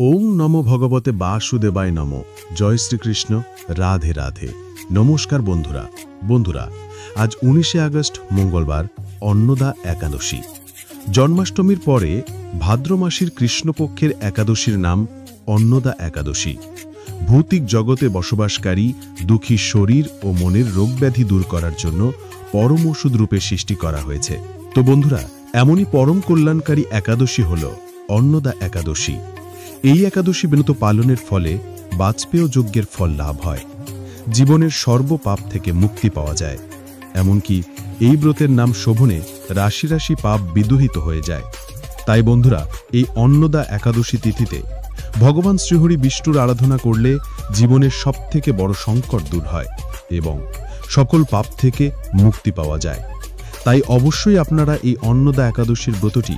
ওং নমো ভগবতে বাসুদেবায় নমো। জয় শ্রীকৃষ্ণ। রাধে রাধে। নমস্কার বন্ধুরা আজ 19শে আগস্ট মঙ্গলবার, অন্নদা একাদশী। জন্মাষ্টমীর পরে ভাদ্র মাসের কৃষ্ণপক্ষের একাদশীর নাম অন্নদা একাদশী। ভৌতিক জগতে বসবাসকারী দুঃখী শরীর ও মনের রোগব্যাধি দূর করার জন্য পরম ওষুধ রূপে সৃষ্টি করা হয়েছে। তো বন্ধুরা, এমনই পরম কল্যাণকারী একাদশী হল অন্নদা একাদশী। এই একাদশী ব্রত পালনের ফলে বাজপেয় যজ্ঞের ফল লাভ হয়, জীবনের সর্বপাপ থেকে মুক্তি পাওয়া যায়। এমনকি এই ব্রতের নাম শোভনে রাশি রাশি পাপ বিদূহিত হয়ে যায়। তাই বন্ধুরা, এই অন্নদা একাদশী তিথিতে ভগবান শ্রীহরি বিষ্ণুর আরাধনা করলে জীবনের সবথেকে বড় সংকট দূর হয় এবং সকল পাপ থেকে মুক্তি পাওয়া যায়। তাই অবশ্যই আপনারা এই অন্নদা একাদশীর ব্রতটি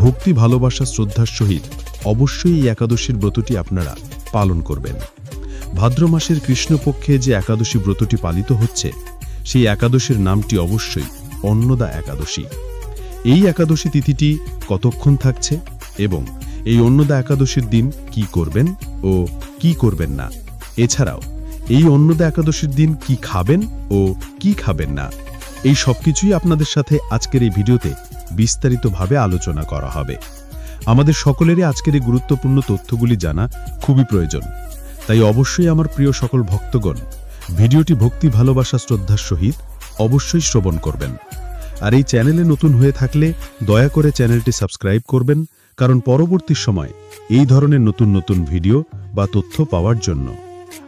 ভক্তি, ভালোবাসা, শ্রদ্ধার সহিত অবশ্যই এই একাদশীর ব্রতটি আপনারা পালন করবেন। ভাদ্র মাসের কৃষ্ণপক্ষে যে একাদশী ব্রতটি পালিত হচ্ছে, সেই একাদশীর নামটি অবশ্যই অন্নদা একাদশী। এই একাদশী তিথিটি কতক্ষণ থাকছে এবং এই অন্নদা একাদশীর দিন কি করবেন ও কি করবেন না, এছাড়াও এই অন্নদা একাদশীর দিন কি খাবেন ও কি খাবেন না, এই সবকিছুই আপনাদের সাথে আজকের এই ভিডিওতে বিস্তারিতভাবে আলোচনা করা হবে। আমাদের সকলেরই আজকের এই গুরুত্বপূর্ণ তথ্যগুলি জানা খুবই প্রয়োজন। তাই অবশ্যই আমার প্রিয় সকল ভক্তগণ ভিডিওটি ভক্তি, ভালোবাসা, শ্রদ্ধার সহিত অবশ্যই শ্রবণ করবেন। আর এই চ্যানেলে নতুন হয়ে থাকলে দয়া করে চ্যানেলটি সাবস্ক্রাইব করবেন, কারণ পরবর্তী সময় এই ধরনের নতুন নতুন ভিডিও বা তথ্য পাওয়ার জন্য।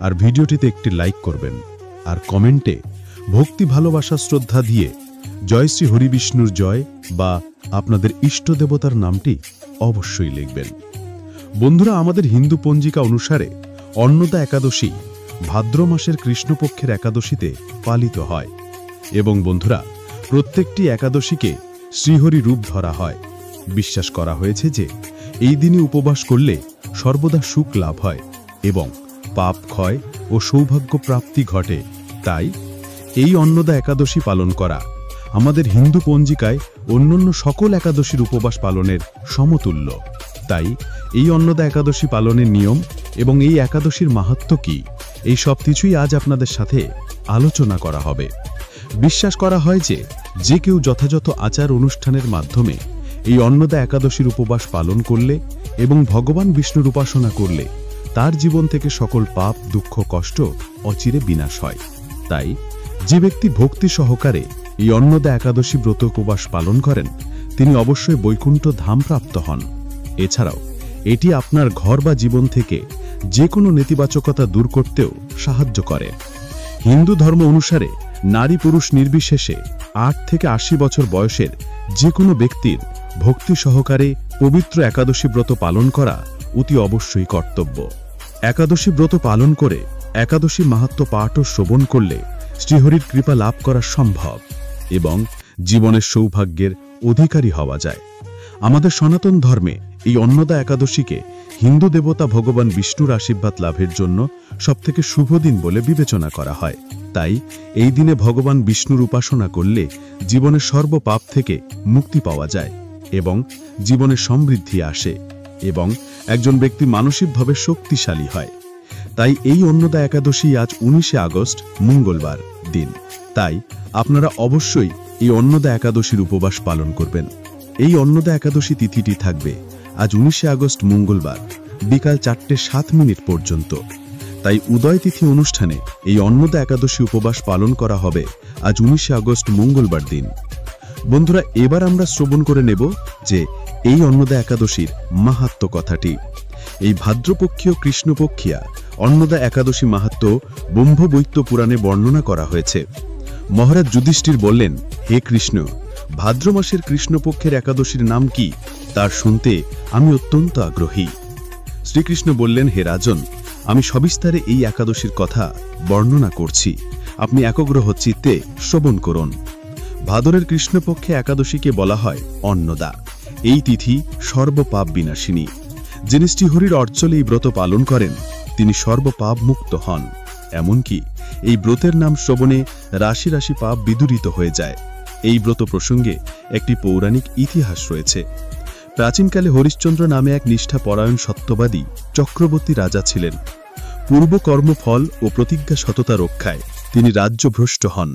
আর ভিডিওটিতে একটি লাইক করবেন আর কমেন্টে ভক্তি, ভালোবাসা, শ্রদ্ধা দিয়ে জয় শ্রী হরি বিষ্ণুর জয় বা আপনাদের ইষ্ট দেবতার নামটি অবশ্যই লিখবেন। বন্ধুরা, আমাদের হিন্দু পঞ্জিকা অনুসারে অন্নদা একাদশী ভাদ্র মাসের কৃষ্ণপক্ষের একাদশীতে পালিত হয় এবং বন্ধুরা, প্রত্যেকটি একাদশীকে শ্রীহরি রূপ ধরা হয়। বিশ্বাস করা হয়েছে যে এই দিনে উপবাস করলে সর্বদা সুখ লাভ হয় এবং পাপ ক্ষয় ও সৌভাগ্য প্রাপ্তি ঘটে। তাই এই অন্নদা একাদশী পালন করা আমাদের হিন্দু পঞ্জিকায় অন্যান্য সকল একাদশীর উপবাস পালনের সমতুল্য। তাই এই অন্নদা একাদশী পালনের নিয়ম এবং এই একাদশীর মাহাত্ম্য কি, এই সব কিছুই আজ আপনাদের সাথে আলোচনা করা হবে। বিশ্বাস করা হয় যে কেউ যথাযথ আচার অনুষ্ঠানের মাধ্যমে এই অন্নদা একাদশীর উপবাস পালন করলে এবং ভগবান বিষ্ণুর উপাসনা করলে তার জীবন থেকে সকল পাপ, দুঃখ, কষ্ট অচিরে বিনাশ হয়। তাই যে ব্যক্তি ভক্তি সহকারে এই অন্নদা একাদশী ব্রত উপবাস পালন করেন, তিনি অবশ্যই বৈকুণ্ঠ ধাম প্রাপ্ত হন। এছাড়াও এটি আপনার ঘর বা জীবন থেকে যে কোনো নেতিবাচকতা দূর করতেও সাহায্য করে। হিন্দু ধর্ম অনুসারে নারী পুরুষ নির্বিশেষে 8 থেকে 80 বছর বয়সের যে কোনো ব্যক্তির ভক্তি সহকারে পবিত্র একাদশী ব্রত পালন করা অতি অবশ্যই কর্তব্য। একাদশী ব্রত পালন করে একাদশী মাহাত্ম্য পাঠ ও শ্রবণ করলে শ্রীহরির কৃপা লাভ করা সম্ভব এবং জীবনের সৌভাগ্যের অধিকারী হওয়া যায়। আমাদের সনাতন ধর্মে এই অন্নদা একাদশীকে হিন্দু দেবতা ভগবান বিষ্ণুর আশীর্বাদ লাভের জন্য সবথেকে শুভ দিন বলে বিবেচনা করা হয়। তাই এই দিনে ভগবান বিষ্ণুর উপাসনা করলে জীবনের সর্বপাপ থেকে মুক্তি পাওয়া যায় এবং জীবনে সমৃদ্ধি আসে এবং একজন ব্যক্তি মানসিকভাবে শক্তিশালী হয়। তাই এই অন্নদা একাদশী আজ 19শে আগস্ট মঙ্গলবার দিন। তাই আপনারা অবশ্যই এই অন্নদা একাদশীর উপবাস পালন করবেন। এই অন্নদা একাদশী তিথিটি থাকবে আজ 19শে আগস্ট মঙ্গলবার বিকাল 4:07 পর্যন্ত। তাই উদয় তিথি অনুষ্ঠানে এই অন্নদা একাদশী উপবাস পালন করা হবে আজ 19শে আগস্ট মঙ্গলবার দিন। বন্ধুরা, এবার আমরা শ্রবণ করে নেব যে এই অন্নদা একাদশীর মাহাত্ম্য কথাটি। এই ভাদ্রপক্ষীয় কৃষ্ণপক্ষিয়া অন্নদা একাদশী মাহাত্ম্য ব্রহ্মবৈত্য পুরাণে বর্ণনা করা হয়েছে। মহারাজ যুধিষ্ঠির বললেন, হে কৃষ্ণ, ভাদ্র মাসের কৃষ্ণপক্ষের একাদশীর নাম কি তার শুনতে আমি অত্যন্ত আগ্রহী। শ্রীকৃষ্ণ বললেন, হে রাজন, আমি সবিস্তারে এই একাদশীর কথা বর্ণনা করছি, আপনি একগ্রহ চিত্তে শ্রবণ করুন। ভাদরের কৃষ্ণপক্ষে একাদশীকে বলা হয় অন্নদা। এই তিথি সর্বপাপ বিনাশিনী। যিনি শ্রীহরির অর্চলে এই ব্রত পালন করেন তিনি সর্বপাপ মুক্ত হন। এমনকি এই ব্রতের নাম শ্রবণে রাশি রাশি পাপ বিদূরিত হয়ে যায়। এই ব্রত প্রসঙ্গে একটি পৌরাণিক ইতিহাস রয়েছে। প্রাচীনকালে হরিশ্চন্দ্র নামে এক নিষ্ঠাপরায়ণ সত্যবাদী চক্রবর্তী রাজা ছিলেন। পূর্ব কর্মফল ও প্রতিজ্ঞা সততা রক্ষায় তিনি রাজ্যভ্রষ্ট হন।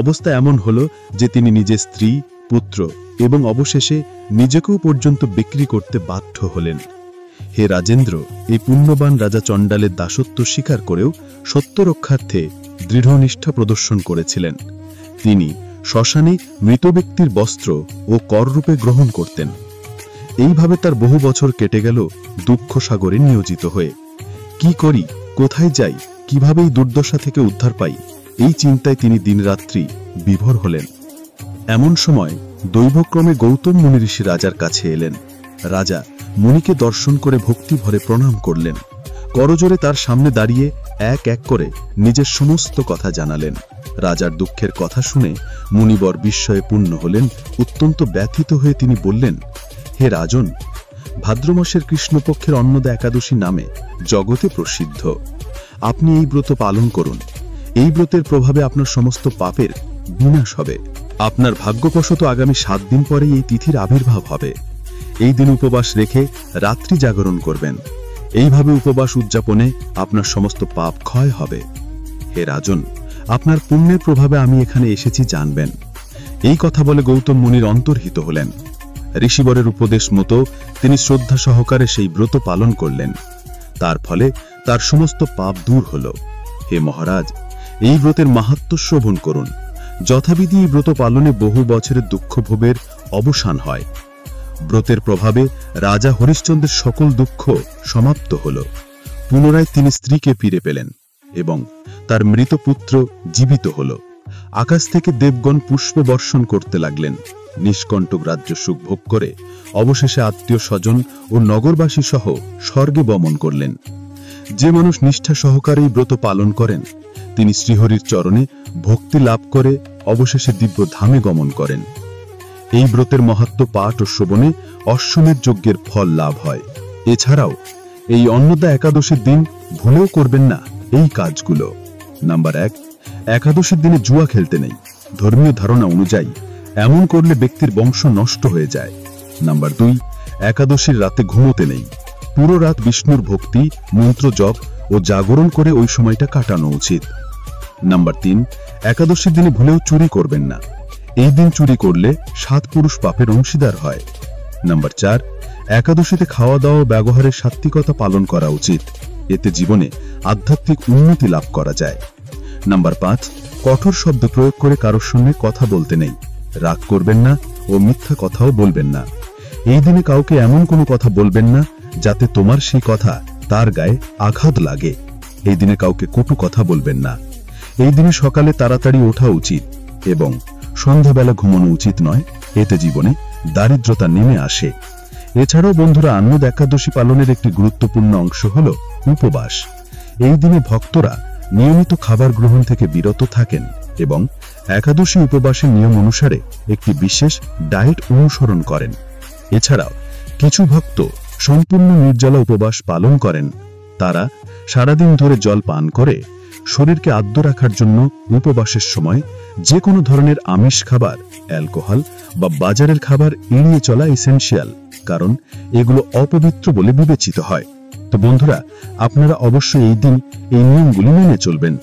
অবস্থা এমন হল যে তিনি নিজের স্ত্রী, পুত্র এবং অবশেষে নিজেকেও পর্যন্ত বিক্রি করতে বাধ্য হলেন। হে রাজেন্দ্র, এই পুণ্যবান রাজা চণ্ডালের দাসত্ব স্বীকার করেও সত্য রক্ষার্থে দৃঢ় নিষ্ঠা প্রদর্শন করেছিলেন। তিনি শ্মশানে মৃত ব্যক্তির বস্ত্র ও কররূপে গ্রহণ করতেন। এইভাবে তার বহু বছর কেটে গেল দুঃখ সাগরে নিয়োজিত হয়ে। কি করি, কোথায় যাই, কিভাবে এই দুর্দশা থেকে উদ্ধার পাই, এই চিন্তায় তিনি দিনরাত্রি বিভোর হলেন। এমন সময় দৈবক্রমে গৌতম মুনি ঋষি রাজার কাছে এলেন। রাজা মুনিকে দর্শন করে ভক্তি ভরে প্রণাম করলেন। করজোরে তার সামনে দাঁড়িয়ে এক এক করে নিজের সমস্ত কথা জানালেন। রাজার দুঃখের কথা শুনে মুনিবর বিস্ময়ে পূর্ণ হলেন। অত্যন্ত ব্যথিত হয়ে তিনি বললেন, হে রাজন, ভাদ্র মাসের কৃষ্ণপক্ষের অন্নদা একাদশী নামে জগতে প্রসিদ্ধ। আপনি এই ব্রত পালন করুন। এই ব্রতের প্রভাবে আপনার সমস্ত পাপের বিনাশ হবে। আপনার ভাগ্যবশত আগামী 7 দিন পরে এই তিথির আবির্ভাব হবে। এই দিন উপবাস রেখে রাত্রি জাগরণ করবেন। এইভাবে উপবাস উদযাপনে আপনার সমস্ত পাপ ক্ষয় হবে। হে রাজন, আপনার পুণ্যের প্রভাবে আমি এখানে এসেছি জানবেন। এই কথা বলে গৌতম মুনির অন্তর্হিত হলেন। ঋষিবরের উপদেশ মতো তিনি শ্রদ্ধা সহকারে সেই ব্রত পালন করলেন। তার ফলে তার সমস্ত পাপ দূর হল। হে মহারাজ, এই ব্রতের মাহাত্ম্য শ্রবণ করুন। যথাবিধি এই ব্রত পালনে বহু বছরের দুঃখ ভোগের অবসান হয়। ব্রতের প্রভাবে রাজা হরিশ্চন্দ্রের সকল দুঃখ সমাপ্ত হল। পুনরায় তিনি স্ত্রীকে ফিরে পেলেন এবং তার মৃত পুত্র জীবিত হল। আকাশ থেকে দেবগণ পুষ্প বর্ষণ করতে লাগলেন। নিষ্কণ্টক রাজ্য সুখ ভোগ করে অবশেষে আত্মীয় স্বজন ও নগরবাসী সহ স্বর্গে গমন করলেন। যে মানুষ নিষ্ঠা সহকারে এই ব্রত পালন করেন তিনি শ্রীহরির চরণে ভক্তি লাভ করে অবশেষে দিব্য ধামে গমন করেন। এই ব্রতের মাহাত্ম্য পাঠ ও শ্রবণে অশ্বমেধ যজ্ঞের ফল লাভ হয়। এছাড়াও এই অন্নদা একাদশীর দিন ভুলেও করবেন না এই কাজগুলো। নাম্বার 1, একাদশীর দিনে জুয়া খেলতে নেই। ধর্মীয় ধারণা অনুযায়ী এমন করলে ব্যক্তির বংশ নষ্ট হয়ে যায়। নাম্বার 2, একাদশীর রাতে ঘুমোতে নেই। পুরো রাত বিষ্ণুর ভক্তি, মন্ত্র জপ ও জাগরণ করে ওই সময়টা কাটানো উচিত। নাম্বার 3, একাদশীর দিনে ভুলেও চুরি করবেন না। এই দিন চুরি করলে 7 পুরুষ পাপের অংশীদার হয়। নাম্বার 4, একাদশীতে খাওয়া দাওয়া ও ব্যবহারের সাত্ত্বিকতা পালন করা উচিত। এতে জীবনে আধ্যাত্মিক উন্নতি লাভ করা যায়। নাম্বার 5, কঠোর শব্দ প্রয়োগ করে কারোর সঙ্গে কথা বলতে নেই। রাগ করবেন না ও মিথ্যা কথাও বলবেন না। এই দিনে কাউকে এমন কোনো কথা বলবেন না যাতে তোমার সেই কথা তার গায়ে আঘাত লাগে। এই দিনে কাউকে কটু কথা বলবেন না। এই দিনে সকালে তাড়াতাড়ি ওঠা উচিত এবং সন্ধ্যাবেলা ঘুমানো উচিত নয়। এতে জীবনে দারিদ্রতা নেমে আসে। এছাড়াও বন্ধুরা, অন্নদা একাদশী পালনের একটি গুরুত্বপূর্ণ অংশ হল উপবাস। এই দিনে ভক্তরা নিয়মিত খাবার গ্রহণ থেকে বিরত থাকেন এবং একাদশী উপবাসের নিয়ম অনুসারে একটি বিশেষ ডায়েট অনুসরণ করেন। এছাড়াও কিছু ভক্ত সম্পূর্ণ নির্জলা উপবাস পালন করেন। তারা সারাদিন ধরে জল পান করে শরীরকে আদ্য রাখার জন্য উপবাসের সময় যে কোনো ধরনের আমিষ খাবার, অ্যালকোহল বা বাজারের খাবার এড়িয়ে চলা এসেনশিয়াল, কারণ এগুলো অপবিত্র বলে বিবেচিত হয়। তো বন্ধুরা, আপনারা অবশ্যই এই দিন এই নিয়মগুলি মেনে চলবেন।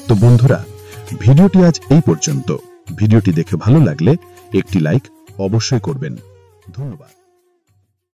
তো বন্ধুরা, ভিডিওটি আজ এই পর্যন্ত। ভিডিওটি দেখে ভালো লাগলে একটি লাইক অবশ্যই করবেন। ধন্যবাদ।